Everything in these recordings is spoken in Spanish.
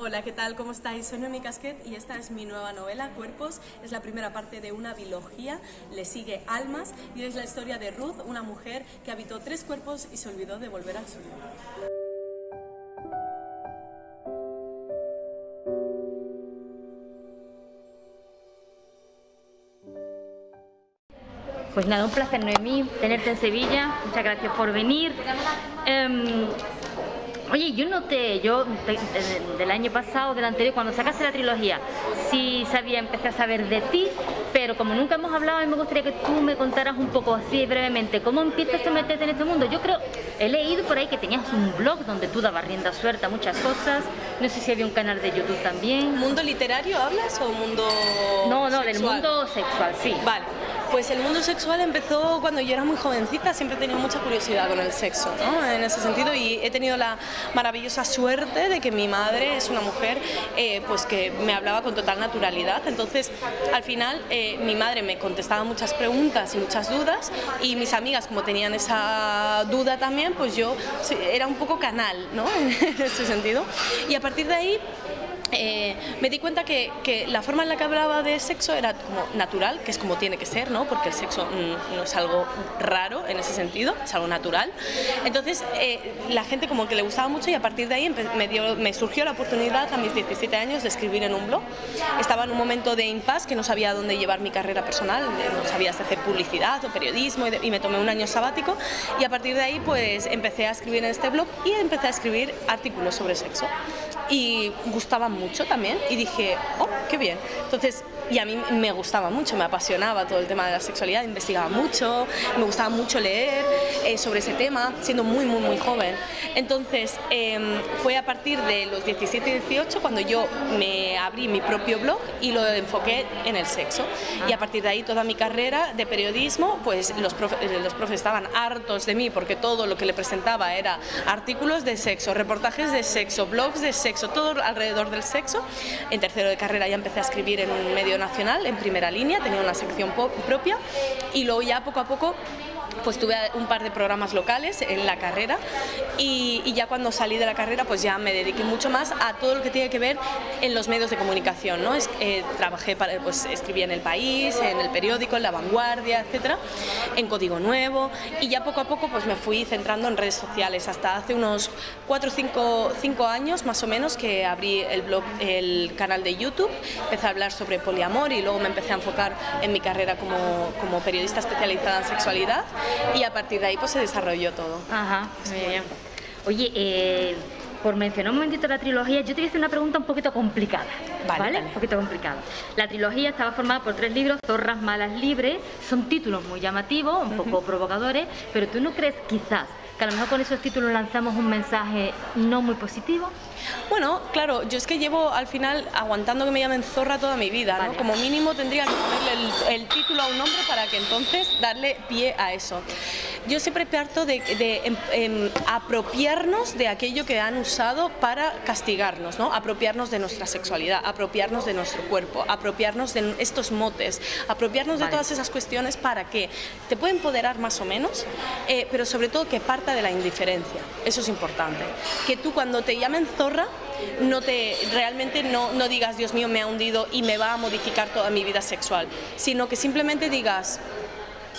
Hola, ¿qué tal? ¿Cómo estáis? Soy Noemi Casquet y esta es mi nueva novela, Cuerpos. Es la primera parte de una biología, le sigue Almas y es la historia de Ruth, una mujer que habitó 3 cuerpos y se olvidó de volver al suyo. Pues nada, un placer, Noemí, tenerte en Sevilla. Muchas gracias por venir. Oye, yo noté, del año pasado, del anterior, cuando sacaste la trilogía, sí empecé a saber de ti, pero como nunca hemos hablado, a mí me gustaría que tú me contaras un poco así brevemente cómo empiezas a meterte en este mundo. Yo creo, he leído por ahí que tenías un blog donde tú dabas rienda suelta a muchas cosas. No sé si había un canal de YouTube también. ¿Mundo literario hablas o mundo No, sexual? del mundo sexual, sí. Vale. Pues el mundo sexual empezó cuando yo era muy jovencita, siempre he tenido mucha curiosidad con el sexo, ¿no? En ese sentido, y he tenido la maravillosa suerte de que mi madre es una mujer pues que me hablaba con total naturalidad. Entonces, al final, mi madre me contestaba muchas preguntas y muchas dudas, y mis amigas, como tenían esa duda también, pues yo era un poco canal, ¿no? En ese sentido. Y a partir de ahí me di cuenta que la forma en la que hablaba de sexo era como natural, que es como tiene que ser, ¿no? Porque el sexo no es algo raro en ese sentido, es algo natural. Entonces la gente como que le gustaba mucho, y a partir de ahí me surgió la oportunidad a mis 17 años de escribir en un blog. Estaba en un momento de impasse, que no sabía dónde llevar mi carrera personal, no sabía si hacer publicidad o periodismo, y me tomé un año sabático, y a partir de ahí pues empecé a escribir en este blog y empecé a escribir artículos sobre sexo. Y gustaba mucho también, y dije, oh, qué bien. Entonces, y a mí me gustaba mucho, me apasionaba todo el tema de la sexualidad, investigaba mucho, me gustaba mucho leer sobre ese tema, siendo muy joven. Entonces, fue a partir de los 17 y 18 cuando yo me abrí mi propio blog y lo enfoqué en el sexo. Y a partir de ahí toda mi carrera de periodismo, pues los profes estaban hartos de mí, porque todo lo que le presentaba era artículos de sexo, reportajes de sexo, blogs de sexo, todo alrededor del sexo. En tercero de carrera ya empecé a escribir en un medio nacional, en Primera Línea, tenía una sección propia, y luego ya poco a poco pues tuve un par de programas locales en la carrera, y ya cuando salí de la carrera pues ya me dediqué mucho más a todo lo que tiene que ver en los medios de comunicación, ¿no? Trabajé pues escribí en El País, en El Periódico, en La Vanguardia, etcétera, en Código Nuevo, y ya poco a poco pues me fui centrando en redes sociales hasta hace unos 4 o 5 años más o menos, que abrí el blog, el canal de YouTube, empecé a hablar sobre poliamor, y luego me empecé a enfocar en mi carrera como periodista especializada en sexualidad, y a partir de ahí pues se desarrolló todo. Ajá, muy bien. Oye, por mencionar un momentito la trilogía, yo te voy a hacer una pregunta un poquito complicada, ¿vale? Un poquito complicada. La trilogía estaba formada por 3 libros, Zorras Malas Libres, son títulos muy llamativos, un poco provocadores, pero ¿tú no crees quizás que a lo mejor con esos títulos lanzamos un mensaje no muy positivo? Bueno, claro, yo es que llevo al final aguantando que me llamen zorra toda mi vida, ¿no? Vale. Como mínimo tendría que ponerle el título a un nombre para que entonces darle pie a eso. Yo siempre parto de apropiarnos de aquello que han usado para castigarnos, ¿no? Apropiarnos de nuestra sexualidad, apropiarnos de nuestro cuerpo, apropiarnos de estos motes, apropiarnos de todas esas cuestiones, para que te pueda empoderar más o menos, pero sobre todo que parta de la indiferencia. Eso es importante. Que tú cuando te llamen zorra realmente no digas, Dios mío, me ha hundido y me va a modificar toda mi vida sexual, sino que simplemente digas,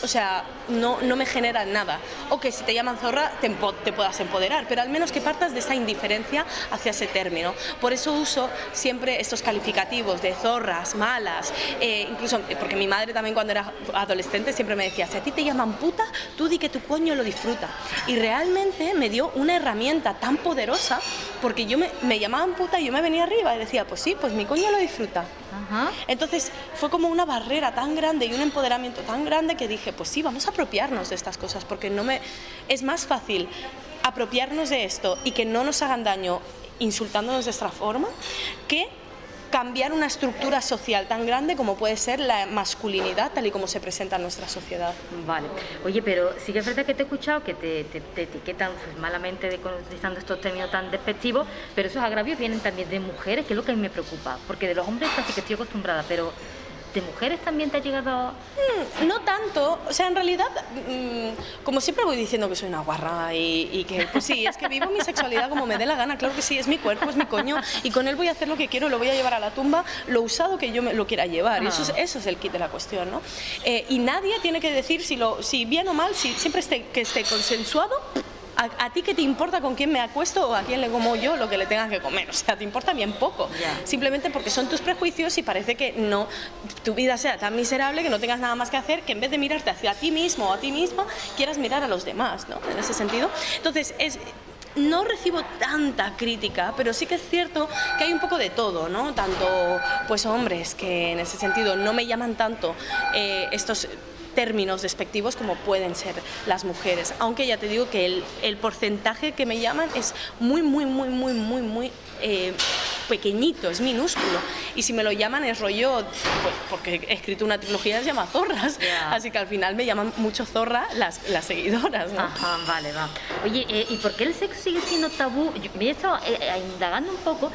o sea, no me genera nada. O que si te llaman zorra te puedas empoderar, pero al menos que partas de esa indiferencia hacia ese término. Por eso uso siempre estos calificativos de zorras, malas, incluso porque mi madre también cuando era adolescente siempre me decía, si a ti te llaman puta, tú di que tu coño lo disfruta. Y realmente me dio una herramienta tan poderosa, porque me llamaban puta y yo me venía arriba y decía, pues sí, pues mi coño lo disfruta. Ajá. Entonces fue como una barrera tan grande y un empoderamiento tan grande que dije, pues sí, vamos a apropiarnos de estas cosas, porque es más fácil apropiarnos de esto y que no nos hagan daño insultándonos de esta forma, que cambiar una estructura social tan grande como puede ser la masculinidad tal y como se presenta en nuestra sociedad. Vale. Oye, pero sí que es verdad que te he escuchado que te etiquetan pues, malamente utilizando estos términos tan despectivos, pero esos agravios vienen también de mujeres, que es lo que a mí me preocupa, porque de los hombres casi que estoy acostumbrada, pero ¿De mujeres también te ha llegado? No tanto, o sea, en realidad, como siempre voy diciendo que soy una guarra y que, pues sí, es que vivo mi sexualidad como me dé la gana, claro que sí, es mi cuerpo, es mi coño, y con él voy a hacer lo que quiero, lo voy a llevar a la tumba, lo usado que yo me lo quiera llevar, y eso es el kit de la cuestión, ¿no? Y nadie tiene que decir si bien o mal, si siempre que esté consensuado. ¿A ti qué te importa con quién me acuesto o a quién le como yo lo que le tenga que comer? O sea, te importa bien poco. Simplemente porque son tus prejuicios y parece que no, tu vida sea tan miserable que no tengas nada más que hacer, que en vez de mirarte hacia ti mismo o a ti misma, quieras mirar a los demás, ¿no? En ese sentido. Entonces, no recibo tanta crítica, pero sí que es cierto que hay un poco de todo, ¿no? Tanto, pues, hombres que en ese sentido no me llaman tanto estos términos despectivos como pueden ser las mujeres, aunque ya te digo que el porcentaje que me llaman es muy pequeñito, es minúsculo, y si me lo llaman es rollo, pues, porque he escrito una trilogía que se llama Zorras, así que al final me llaman mucho zorra las seguidoras, ¿no? Ajá, vale, va. Oye, ¿y por qué el sexo sigue siendo tabú? Yo me he estado indagando un poco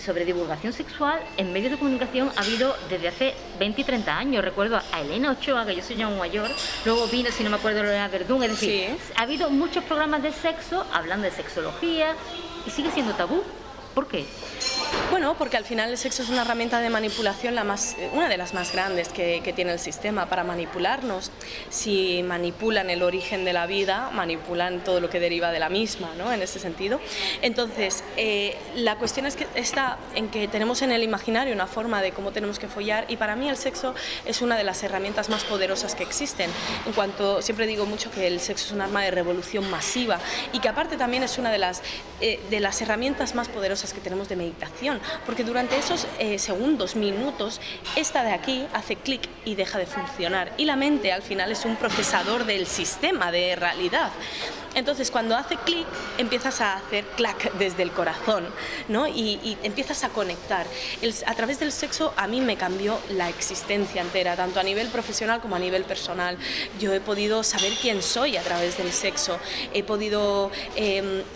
sobre divulgación sexual en medios de comunicación. Ha habido desde hace 20 y 30 años, recuerdo a Elena Ochoa, que yo soy ya un mayor, luego vino, si no me acuerdo, Lorena Verdún, es decir, sí. Ha habido muchos programas de sexo hablando de sexología y sigue siendo tabú. ¿Por qué? Bueno, porque al final el sexo es una herramienta de manipulación, una de las más grandes que tiene el sistema para manipularnos. Si manipulan el origen de la vida, manipulan todo lo que deriva de la misma, ¿no? En ese sentido. Entonces, la cuestión está en que tenemos en el imaginario una forma de cómo tenemos que follar, y para mí el sexo es una de las herramientas más poderosas que existen. En cuanto, siempre digo mucho que el sexo es un arma de revolución masiva, y que aparte también es una de las herramientas más poderosas que tenemos de meditación, porque durante esos segundos, minutos, esta de aquí hace clic y deja de funcionar, y la mente al final es un procesador del sistema de realidad. Entonces, cuando hace clic, empiezas a hacer clac desde el corazón, ¿no? Y empiezas a conectar. A través del sexo a mí me cambió la existencia entera, tanto a nivel profesional como a nivel personal. Yo he podido saber quién soy a través del sexo, he podido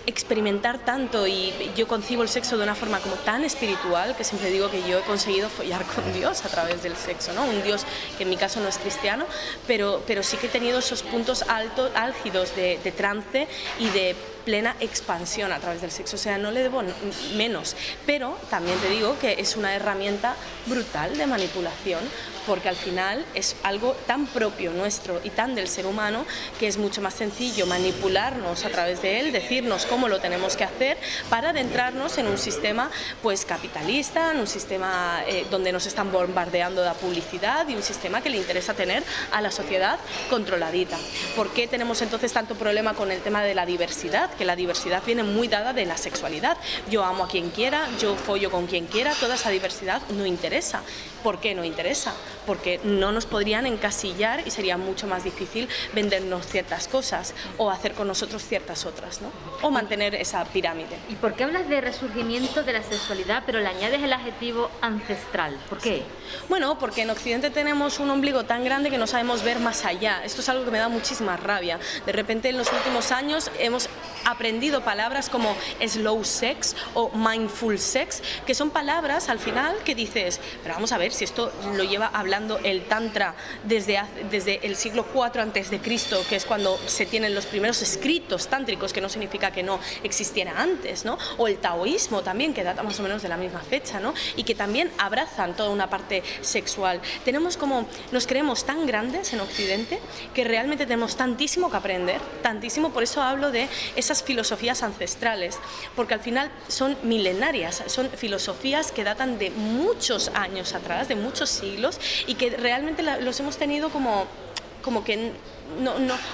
experimentar tanto, y yo concibo el sexo de una forma como tan espiritual que siempre digo que yo he conseguido follar con Dios a través del sexo, ¿no? Un Dios que en mi caso no es cristiano, pero sí que he tenido esos puntos álgidos de trance y de plena expansión a través del sexo. O sea, no le debo menos, pero también te digo que es una herramienta brutal de manipulación, porque al final es algo tan propio nuestro y tan del ser humano que es mucho más sencillo manipularnos a través de él, decirnos cómo lo tenemos que hacer para adentrarnos en un sistema pues capitalista, en un sistema donde nos están bombardeando de publicidad, y un sistema que le interesa tener a la sociedad controladita. ¿Por qué tenemos entonces tanto problema con el tema de la diversidad? Que la diversidad viene muy dada de la sexualidad. Yo amo a quien quiera, yo follo con quien quiera, toda esa diversidad no interesa. ¿Por qué no interesa? Porque no nos podrían encasillar y sería mucho más difícil vendernos ciertas cosas o hacer con nosotros ciertas otras, ¿no? O mantener esa pirámide. ¿Y por qué hablas de resurgimiento de la sexualidad pero le añades el adjetivo ancestral? ¿Por qué? Sí. Bueno, porque en Occidente tenemos un ombligo tan grande que no sabemos ver más allá. Esto es algo que me da muchísima rabia. De repente en los últimos años hemos aprendido palabras como slow sex o mindful sex, que son palabras al final que dices, pero vamos a ver si esto lo lleva hablando el tantra desde el siglo IV a.C., que es cuando se tienen los primeros escritos tántricos, que no significa que no existiera antes, ¿no? O el taoísmo también, que data más o menos de la misma fecha, ¿no? Y que también abrazan toda una parte sexual. Nos creemos tan grandes en Occidente que realmente tenemos tantísimo que aprender, tantísimo. Por eso hablo de esas filosofías ancestrales, porque al final son milenarias, son filosofías que datan de muchos años atrás, de muchos siglos, y que realmente los hemos tenido como que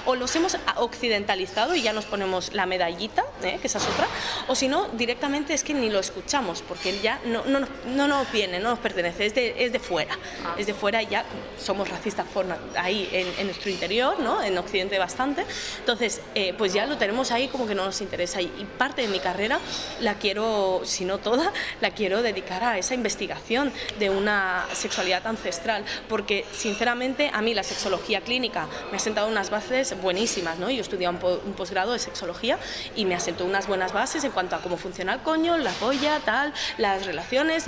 o los hemos occidentalizado y ya nos ponemos la medallita, que esa es otra, o si no, directamente es que ni lo escuchamos, porque ya no nos viene, no nos pertenece, es de fuera, es de fuera, y ya somos racistas ahí en nuestro interior, ¿no? En Occidente bastante, entonces pues ya lo tenemos ahí como que no nos interesa, y parte de mi carrera la quiero, si no toda, la quiero dedicar a esa investigación de una sexualidad ancestral, porque sinceramente a mí la sexología clínica clínica me ha sentado unas bases buenísimas, ¿no? Yo estudié un posgrado de sexología y me asentó unas buenas bases en cuanto a cómo funciona el coño, la polla, tal, las relaciones,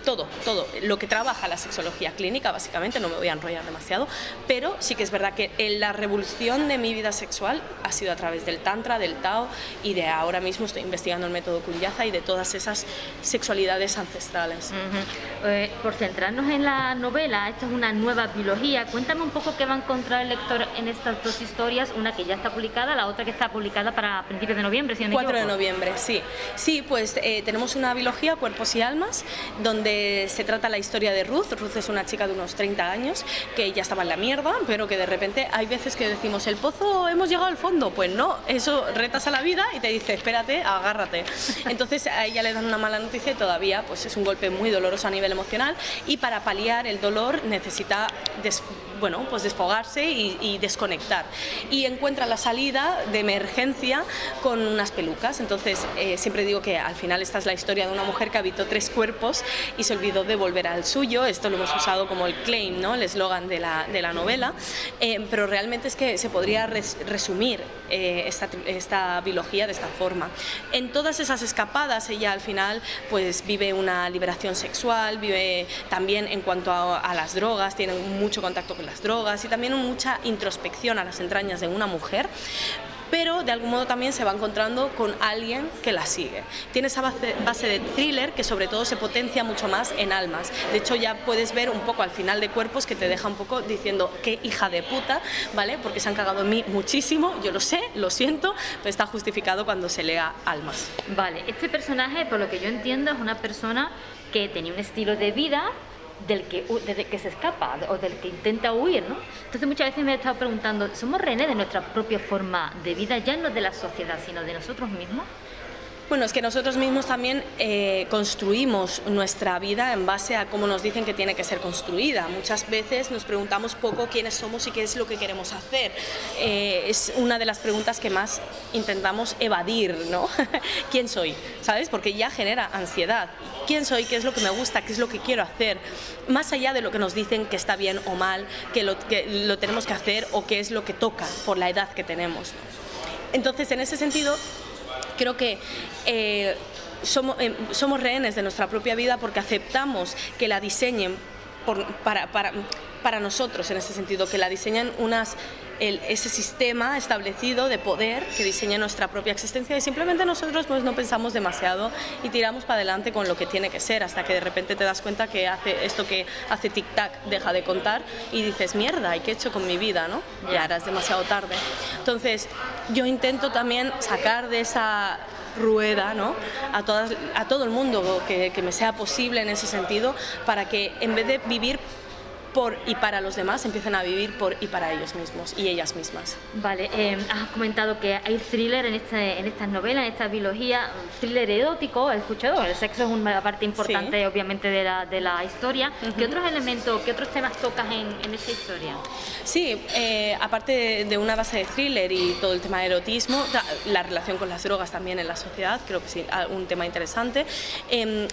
todo lo que trabaja la sexología clínica, básicamente. No me voy a enrollar demasiado, pero sí que es verdad que la revolución de mi vida sexual ha sido a través del tantra, del tao, y de ahora mismo estoy investigando el método Kunyaza y de todas esas sexualidades ancestrales. Por centrarnos en la novela, esta es una nueva biología. Cuéntame un poco qué va a encontrar el lector en estas dos historias, una que ya está publicada, la otra que está publicada para principios de noviembre, si no me 4 de equivoco. noviembre, sí. Sí, pues tenemos una biología, Cuerpos y Almas, donde se trata la historia de Ruth. Ruth es una chica de unos 30 años que ya estaba en la mierda, pero que de repente hay veces que decimos, el pozo, hemos llegado al fondo. Pues no, eso retas a la vida y te dice, espérate, agárrate. Entonces a ella le dan una mala noticia y todavía pues es un golpe muy doloroso a nivel emocional, y para paliar el dolor necesita pues desfogarse y desconectar, y encuentra la salida de emergencia con unas pelucas. Entonces siempre digo que al final esta es la historia de una mujer que habitó 3 cuerpos y se olvidó de volver al suyo. Esto lo hemos usado como el claim, ¿no? El eslogan de la novela, pero realmente es que se podría resumir esta biología de esta forma. En todas esas escapadas ella al final pues vive una liberación sexual, vive también en cuanto a las drogas, tiene mucho contacto con las drogas y también mucha introspección a las entrañas de una mujer, pero de algún modo también se va encontrando con alguien que la sigue. Tiene esa base de thriller que sobre todo se potencia mucho más en Almas. De hecho ya puedes ver un poco al final de Cuerpos que te deja un poco diciendo qué hija de puta, ¿vale? Porque se han cagado en mí muchísimo, yo lo sé, lo siento, pero está justificado cuando se lea Almas. Vale, este personaje, por lo que yo entiendo, es una persona que tenía un estilo de vida desde que se escapa o del que intenta huir, ¿no? Entonces muchas veces me he estado preguntando, ¿somos rehenes de nuestra propia forma de vida, ya no de la sociedad, sino de nosotros mismos? Bueno, es que nosotros mismos también construimos nuestra vida en base a cómo nos dicen que tiene que ser construida. Muchas veces nos preguntamos poco quiénes somos y qué es lo que queremos hacer. Es una de las preguntas que más intentamos evadir, ¿no? ¿Quién soy? ¿Sabes? Porque ya genera ansiedad. ¿Quién soy? ¿Qué es lo que me gusta? ¿Qué es lo que quiero hacer? Más allá de lo que nos dicen que está bien o mal, que lo tenemos que hacer o qué es lo que toca por la edad que tenemos. Entonces, en ese sentido, creo que somos rehenes de nuestra propia vida porque aceptamos que la diseñen para nosotros, en ese sentido, que la diseñan ese sistema establecido de poder que diseña nuestra propia existencia, y simplemente nosotros pues no pensamos demasiado y tiramos para adelante con lo que tiene que ser, hasta que de repente te das cuenta que esto que hace tic-tac deja de contar y dices, mierda, ¿y qué he hecho con mi vida? ¿No? Y ahora es demasiado tarde. Entonces yo intento también sacar de esa rueda, ¿no? a todo el mundo que me sea posible en ese sentido, para que en vez de vivir por y para los demás, empiezan a vivir por y para ellos mismos y ellas mismas. Vale, has comentado que hay thriller en estas novelas, en esta biología, thriller erótico, he escuchado, el sexo es una parte importante, sí, obviamente de la historia. ¿Qué otros elementos, qué otros temas tocas en esta historia? Sí, aparte de una base de thriller y todo el tema de erotismo, la relación con las drogas también en la sociedad, creo que sí, un tema interesante.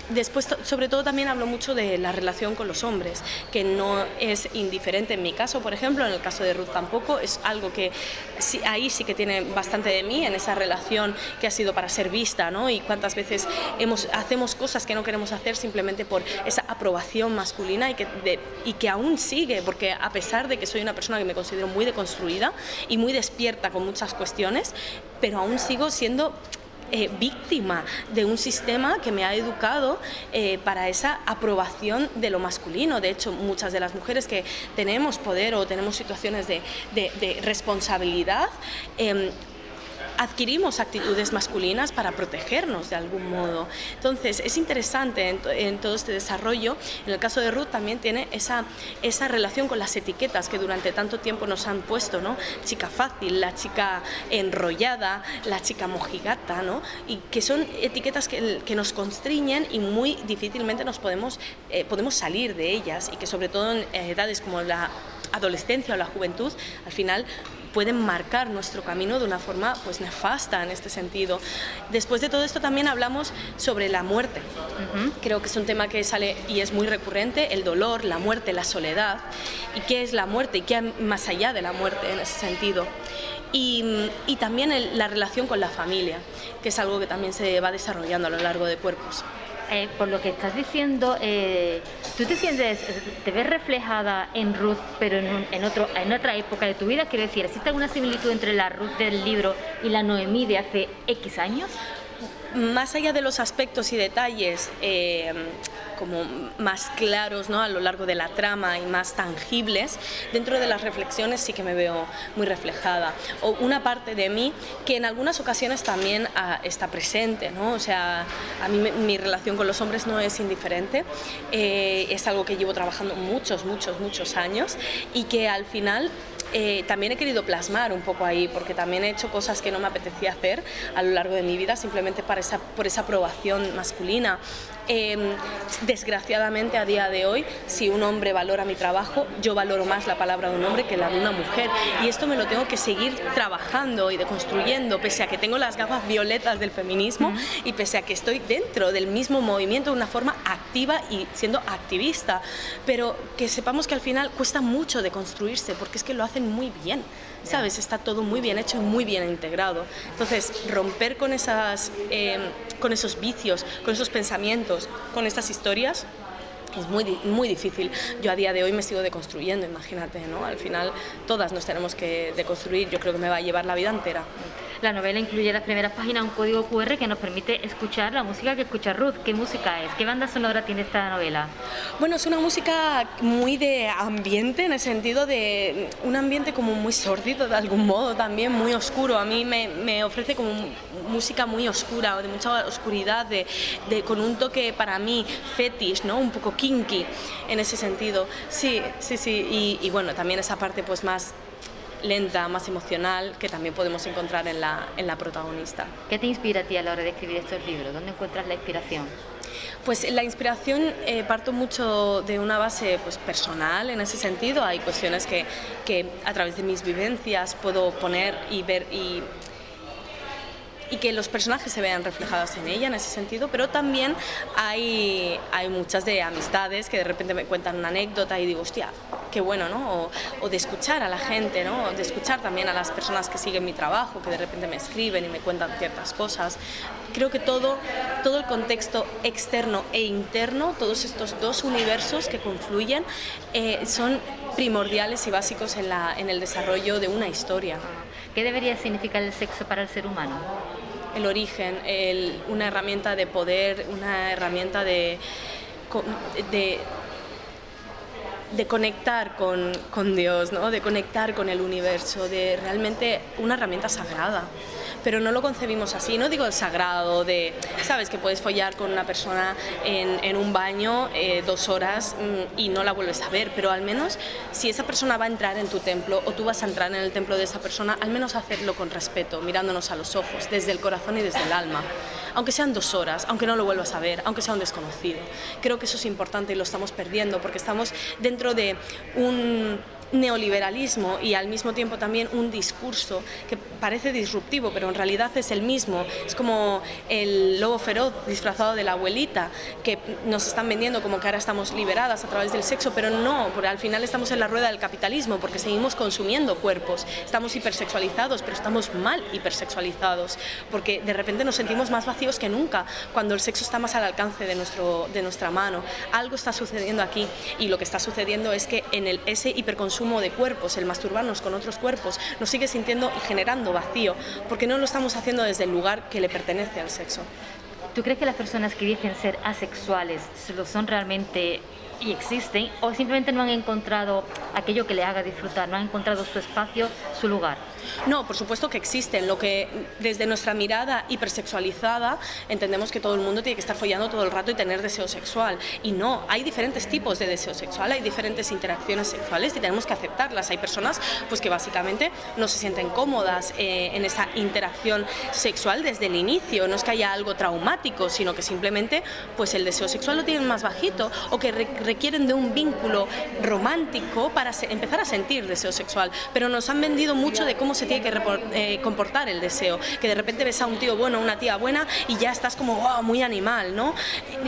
Después, sobre todo, también hablo mucho de la relación con los hombres, que no es indiferente en mi caso, por ejemplo, en el caso de Ruth tampoco, es algo que ahí sí que tiene bastante de mí, en esa relación que ha sido para ser vista, ¿no? Y cuántas veces hacemos cosas que no queremos hacer simplemente por esa aprobación masculina y que aún sigue, porque a pesar de que soy una persona que me considero muy deconstruida y muy despierta con muchas cuestiones, pero aún sigo siendo víctima de un sistema que me ha educado para esa aprobación de lo masculino. De hecho, muchas de las mujeres que tenemos poder o tenemos situaciones de responsabilidad, adquirimos actitudes masculinas para protegernos de algún modo. Entonces es interesante en todo este desarrollo. En el caso de Ruth también tiene esa relación con las etiquetas que durante tanto tiempo nos han puesto, ¿no? Chica fácil, la chica enrollada, la chica mojigata, ¿no? Y que son etiquetas que nos constriñen y muy difícilmente podemos salir de ellas, y que sobre todo en edades como la adolescencia o la juventud, al final pueden marcar nuestro camino de una forma pues nefasta en este sentido. Después de todo esto también hablamos sobre la muerte. Creo que es un tema que sale y es muy recurrente, el dolor, la muerte, la soledad, y qué es la muerte y qué hay más allá de la muerte en ese sentido. Y también la relación con la familia, que es algo que también se va desarrollando a lo largo de Cuerpos. Por lo que estás diciendo, ¿tú te ves reflejada en Ruth, pero en otra época de tu vida? Quiero decir, ¿existe alguna similitud entre la Ruth del libro y la Noemí de hace X años? Más allá de los aspectos y detalles como más claros, ¿no?, a lo largo de la trama y más tangibles, dentro de las reflexiones sí que me veo muy reflejada. O una parte de mí que en algunas ocasiones también está presente, ¿no? O sea, a mí mi relación con los hombres no es indiferente, es algo que llevo trabajando muchos años y que al final también he querido plasmar un poco ahí, porque también he hecho cosas que no me apetecía hacer a lo largo de mi vida, simplemente por esa aprobación masculina. Desgraciadamente a día de hoy, si un hombre valora mi trabajo, yo valoro más la palabra de un hombre que la de una mujer, y esto me lo tengo que seguir trabajando y deconstruyendo, pese a que tengo las gafas violetas del feminismo y pese a que estoy dentro del mismo movimiento de una forma activa y siendo activista, pero que sepamos que al final cuesta mucho deconstruirse, porque es que lo hacen muy bien, ¿sabes? Está todo muy bien hecho y muy bien integrado. Entonces, romper con esos vicios, con esos pensamientos, con estas historias, es muy difícil. Yo a día de hoy me sigo deconstruyendo, imagínate, ¿no? Al final todas nos tenemos que deconstruir, yo creo que me va a llevar la vida entera. La novela incluye en las primeras páginas un código QR que nos permite escuchar la música que escucha Ruth. ¿Qué música es? ¿Qué banda sonora tiene esta novela? Bueno, es una música muy de ambiente, en el sentido de un ambiente como muy sórdido de algún modo, también muy oscuro. A mí me ofrece como música muy oscura, de mucha oscuridad, con un toque para mí fetish, ¿no? Un poco kinky en ese sentido. Sí. Y bueno, también esa parte pues más lenta, más emocional, que también podemos encontrar en la protagonista. ¿Qué te inspira a ti a la hora de escribir estos libros? ¿Dónde encuentras la inspiración? Pues la inspiración parto mucho de una base pues personal en ese sentido. Hay cuestiones que a través de mis vivencias puedo poner y ver y que los personajes se vean reflejados en ella en ese sentido, pero también hay muchas de amistades que de repente me cuentan una anécdota y digo, hostia, qué bueno, ¿no? O de escuchar a la gente, ¿no? De escuchar también a las personas que siguen mi trabajo, que de repente me escriben y me cuentan ciertas cosas. Creo que todo el contexto externo e interno, todos estos dos universos que confluyen, son primordiales y básicos en el desarrollo de una historia. ¿Qué debería significar el sexo para el ser humano? El origen, una herramienta de poder, una herramienta de conectar con Dios, ¿no? De conectar con el universo, de realmente una herramienta sagrada. Pero no lo concebimos así, no digo el sagrado de, sabes, que puedes follar con una persona en un baño 2 horas y no la vuelves a ver, pero al menos si esa persona va a entrar en tu templo o tú vas a entrar en el templo de esa persona, al menos hacerlo con respeto, mirándonos a los ojos, desde el corazón y desde el alma, aunque sean 2 horas, aunque no lo vuelvas a ver, aunque sea un desconocido. Creo que eso es importante y lo estamos perdiendo porque estamos dentro de un neoliberalismo y al mismo tiempo también un discurso que parece disruptivo, pero en realidad es el mismo. Es como el lobo feroz disfrazado de la abuelita, que nos están vendiendo como que ahora estamos liberadas a través del sexo, pero no, porque al final estamos en la rueda del capitalismo, porque seguimos consumiendo cuerpos, estamos hipersexualizados, pero estamos mal hipersexualizados, porque de repente nos sentimos más vacíos que nunca, cuando el sexo está más al alcance de nuestra mano. Algo está sucediendo aquí, y lo que está sucediendo es que en ese hiperconsumo de cuerpos, el masturbarnos con otros cuerpos, nos sigue sintiendo y generando vacío, porque no lo estamos haciendo desde el lugar que le pertenece al sexo. ¿Tú crees que las personas que dicen ser asexuales lo son realmente y existen, o simplemente no han encontrado aquello que les haga disfrutar, no han encontrado su espacio, su lugar? No, por supuesto que existen. Lo que desde nuestra mirada hipersexualizada entendemos que todo el mundo tiene que estar follando todo el rato y tener deseo sexual, y no, hay diferentes tipos de deseo sexual, hay diferentes interacciones sexuales y tenemos que aceptarlas. Hay personas pues que básicamente no se sienten cómodas en esa interacción sexual desde el inicio, no es que haya algo traumático traumático, sino que simplemente pues el deseo sexual lo tienen más bajito, o que requieren de un vínculo romántico para empezar a sentir deseo sexual. Pero nos han vendido mucho de cómo se tiene que comportar el deseo, que de repente ves a un tío bueno, una tía buena y ya estás como wow, muy animal, ¿no?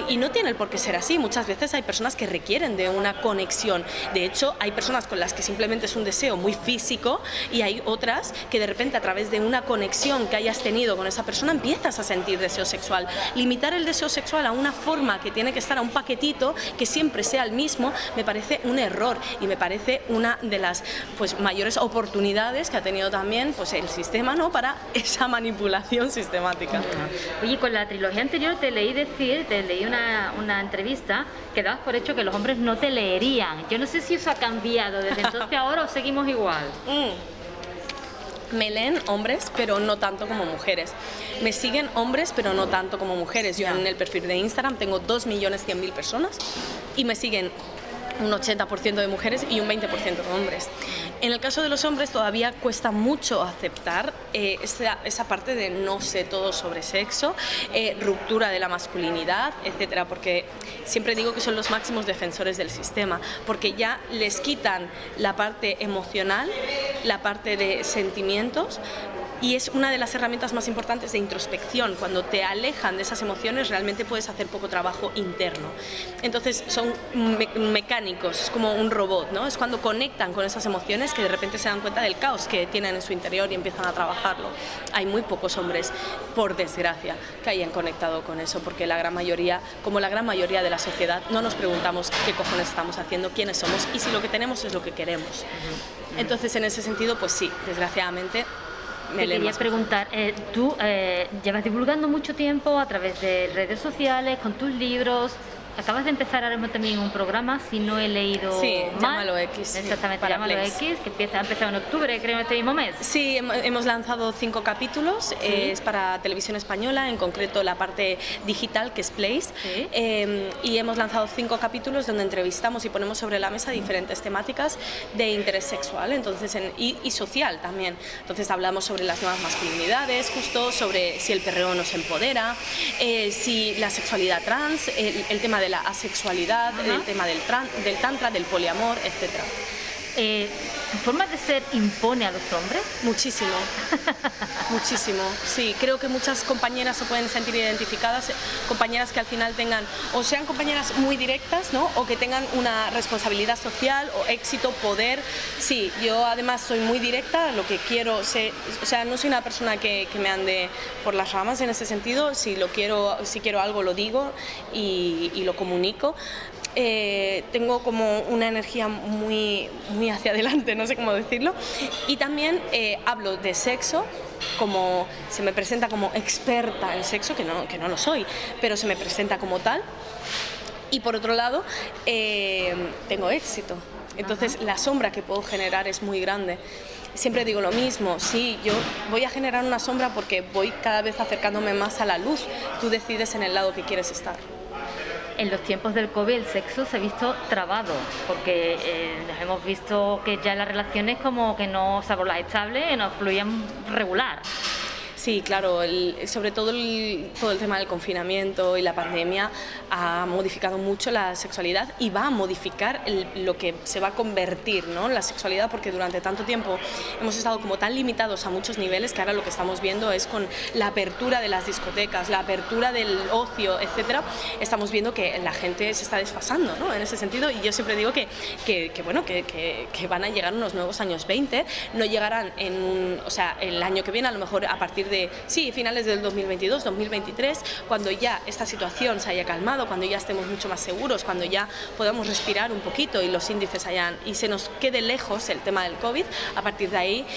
Y no tiene por qué ser así. Muchas veces hay personas que requieren de una conexión. De hecho, hay personas con las que simplemente es un deseo muy físico, y hay otras que de repente a través de una conexión que hayas tenido con esa persona empiezas a sentir deseo sexual. Limitar el deseo sexual a una forma que tiene que estar a un paquetito que siempre sea el mismo me parece un error, y me parece una de las pues mayores oportunidades que ha tenido también pues el sistema, ¿no?, para esa manipulación sistemática. Oye, con la trilogía anterior te leí una entrevista que dabas por hecho que los hombres no te leerían. Yo no sé si eso ha cambiado desde entonces a ahora o seguimos igual. Me leen hombres, pero no tanto como mujeres. Me siguen hombres, pero no tanto como mujeres. Yo en el perfil de Instagram tengo 2.100.000 personas y me siguen un 80% de mujeres y un 20% de hombres. En el caso de los hombres todavía cuesta mucho aceptar esa parte de no sé todo sobre sexo, ruptura de la masculinidad, etcétera, porque siempre digo que son los máximos defensores del sistema, porque ya les quitan la parte emocional, la parte de sentimientos, y es una de las herramientas más importantes de introspección. Cuando te alejan de esas emociones realmente puedes hacer poco trabajo interno. Entonces son mecánicos, es como un robot, ¿no? Es cuando conectan con esas emociones que de repente se dan cuenta del caos que tienen en su interior y empiezan a trabajarlo. Hay muy pocos hombres, por desgracia, que hayan conectado con eso, porque la gran mayoría, como la gran mayoría de la sociedad, no nos preguntamos qué cojones estamos haciendo, quiénes somos y si lo que tenemos es lo que queremos. Entonces, en ese sentido, pues sí, desgraciadamente. Te quería preguntar, tú llevas divulgando mucho tiempo a través de redes sociales, con tus libros. Acabas de empezar ahora mismo también un programa, si no he leído mal. Llámalo X. Exactamente, Llámalo X, que ha empezado en octubre, creo, este mismo mes. Sí, hemos lanzado 5 capítulos, ¿sí? Es para Televisión Española, en concreto la parte digital, que es Place, ¿sí? Y hemos lanzado 5 capítulos donde entrevistamos y ponemos sobre la mesa diferentes temáticas de interés sexual, entonces y social también. Entonces hablamos sobre las nuevas masculinidades, justo sobre si el perreo nos empodera, si la sexualidad trans, el tema de la asexualidad, el tema del tantra, del poliamor, etcétera. ¿Tu forma de ser impone a los hombres? Muchísimo, muchísimo. Sí, creo que muchas compañeras se pueden sentir identificadas, compañeras que al final tengan, o sean compañeras muy directas, ¿no?, o que tengan una responsabilidad social o éxito, poder. Sí, yo además soy muy directa, lo que quiero, o sea, no soy una persona que me ande por las ramas en ese sentido. Si quiero algo lo digo y lo comunico. Tengo como una energía muy hacia adelante, no sé cómo decirlo, y también hablo de sexo, como se me presenta como experta en sexo, que no lo soy, pero se me presenta como tal, y por otro lado tengo éxito, entonces la sombra que puedo generar es muy grande. Siempre digo lo mismo, sí, yo voy a generar una sombra porque voy cada vez acercándome más a la luz, tú decides en el lado que quieres estar. En los tiempos del COVID el sexo se ha visto trabado, porque nos hemos visto que ya las relaciones como que no, salvo las estables, no fluían regular. Sí, claro, sobre todo todo el tema del confinamiento y la pandemia ha modificado mucho la sexualidad y va a modificar lo que se va a convertir, ¿no?, la sexualidad, porque durante tanto tiempo hemos estado como tan limitados a muchos niveles que ahora lo que estamos viendo es con la apertura de las discotecas, la apertura del ocio, etcétera, estamos viendo que la gente se está desfasando, ¿no?, en ese sentido, y yo siempre digo que van a llegar unos nuevos años 20, no llegarán el año que viene, a lo mejor a partir de finales del 2022, 2023, cuando ya esta situación se haya calmado, cuando ya estemos mucho más seguros, cuando ya podamos respirar un poquito y los índices y se nos quede lejos el tema del COVID, a partir de ahí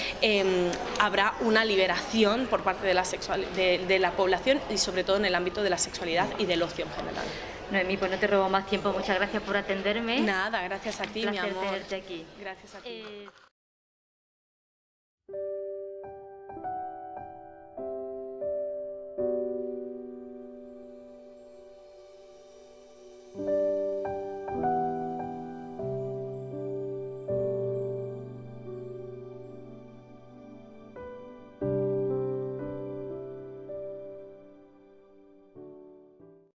habrá una liberación por parte de la población y sobre todo en el ámbito de la sexualidad y del ocio en general. Noemí, pues no te robo más tiempo, muchas gracias por atenderme. Nada, gracias a ti, mi amor. Un placer tenerte aquí. Gracias a ti.